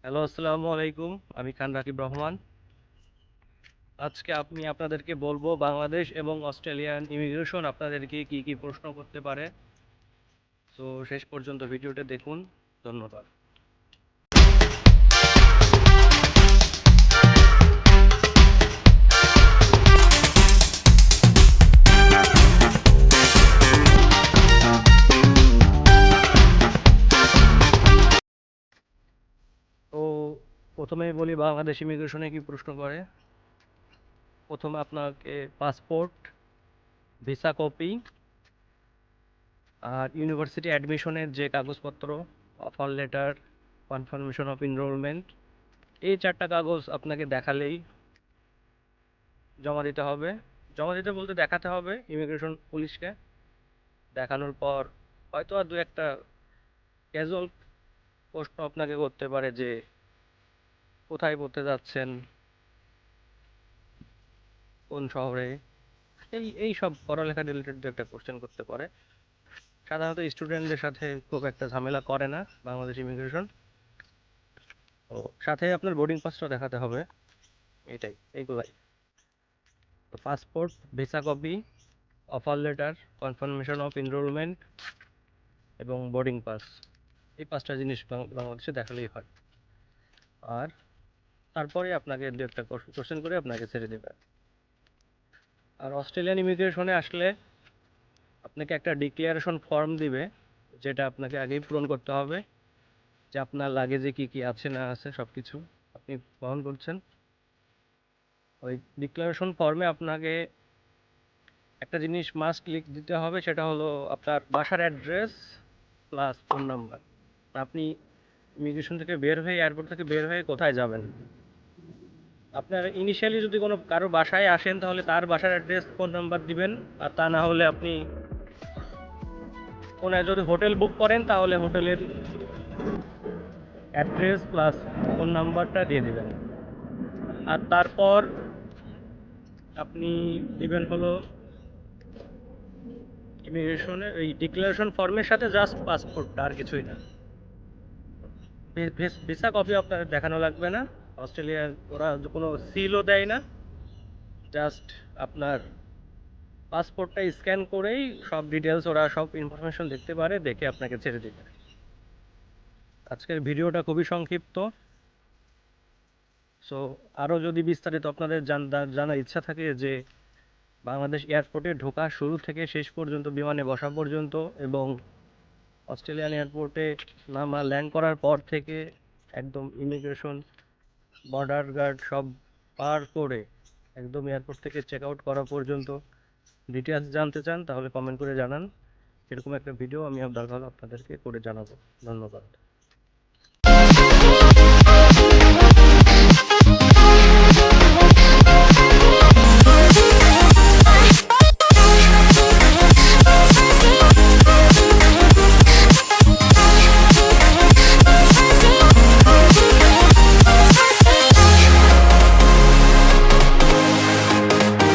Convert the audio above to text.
Hello, আসসালামু আলাইকুম। আমি খান রাকিব রহমান। আজকে আমি আপনাদেরকে বলবো বাংলাদেশ এবং অস্ট্রেলিয়ান ইমিগ্রেশন আপনাদেরকে কি কি প্রশ্ন করতে পারে। তো শেষ পর্যন্ত ভিডিওটা দেখুন। ধন্যবাদ। তো প্রথমেই বলি বাংলাদেশ ইমিগ্রেশনে কি প্রশ্ন করে। প্রথমে আপনাকে পাসপোর্ট, ভিসা কপি আর ইউনিভার্সিটি অ্যাডমিশনের যে কাগজপত্র, offer letter, confirmation of enrolment, এই 4টা কাগজ আপনাকে দেখালেই জমা দিতে হবে। জমা দিতে বলতে দেখাতে হবে ইমিগ্রেশন পুলিশকে। দেখানোর পর হয়তো আর দু একটা ক্যাজুয়াল প্রশ্ন আপনাকে করতে পারে যে কোথায় পড়তে যাচ্ছেন, কোন শহরে, এই সব পড়ালেখা রিলেটেড দু একটা কোশ্চেন করতে পারে। সাধারণত স্টুডেন্টদের সাথে খুব একটা ঝামেলা করে না বাংলাদেশ ইমিগ্রেশন। তো সাথে আপনার বোর্ডিং পাসটা দেখাতে হবে। এইগুলাই। তো passport, visa copy, offer letter, confirmation of enrolment এবং বোর্ডিং পাস, এই 5টা জিনিস বাংলাদেশে দেখালেই হয়। আর তারপরে আপনাকে দু একটা কোশ্চেন করে আপনাকে ছেড়ে দেবে। আর অস্ট্রেলিয়ান ইমিগ্রেশনে আসলে আপনাকে একটা ডিক্লারেশন ফর্ম দিবে, যেটা আপনাকে আগেই পূরণ করতে হবে, যে আপনার লাগেজে কি কি আছে না আছে সব কিছু আপনি বহন করছেন। ওই ডিক্লারেশন ফর্মে আপনাকে একটা জিনিস মাস্ট লিখ দিতে হবে, সেটা হলো আপনার বাসার অ্যাড্রেস প্লাস ফোন নাম্বার। আপনি ইমিগ্রেশন থেকে বের হয়ে, এয়ারপোর্ট থেকে বের হয়ে কোথায় যাবেন। আপনার ইনিশিয়ালি যদি কোনো কারো বাসায় আসেন তাহলে তার বাসার অ্যাড্রেস ফোন নাম্বার দিবেন। আর তা না হলে আপনি কোনো যদি হোটেল বুক করেন তাহলে হোটেলের অ্যাড্রেস প্লাস ফোন নাম্বারটা দিয়ে দেবেন। আর তারপর আপনি দিবেন হলো ইমিগ্রেশনের এই ডিক্লারেশন ফর্মের সাথে জাস্ট পাসপোর্টটা, আর কিছুই না। ভিসা কপি আপনার দেখানো লাগবে না। অস্ট্রেলিয়ার ওরা কোনো সিলও দেয় না, জাস্ট আপনার পাসপোর্টটা স্ক্যান করেই সব ডিটেলস, ওরা সব ইনফরমেশন দেখতে পারে, দেখে আপনাকে ছেড়ে দিবে। আজকের ভিডিওটা খুবই সংক্ষিপ্ত। সো আরও যদি বিস্তারিত আপনাদের জানার ইচ্ছা থাকে যে বাংলাদেশ এয়ারপোর্টে ঢোকা শুরু থেকে শেষ পর্যন্ত, বিমানে বসা পর্যন্ত, এবং অস্ট্রেলিয়ান এয়ারপোর্টে নামা ল্যান্ড করার পর থেকে একদম ইমিগ্রেশন, বর্ডার গার্ড সব পার করে একদম এয়ারপোর্ট থেকে চেক আউট করা পর্যন্ত ডিটেলস জানতে চান, তাহলে কমেন্ট করে জানান। এরকম একটা ভিডিও আমি আপনাদেরকে করে জানাবো। ধন্যবাদ।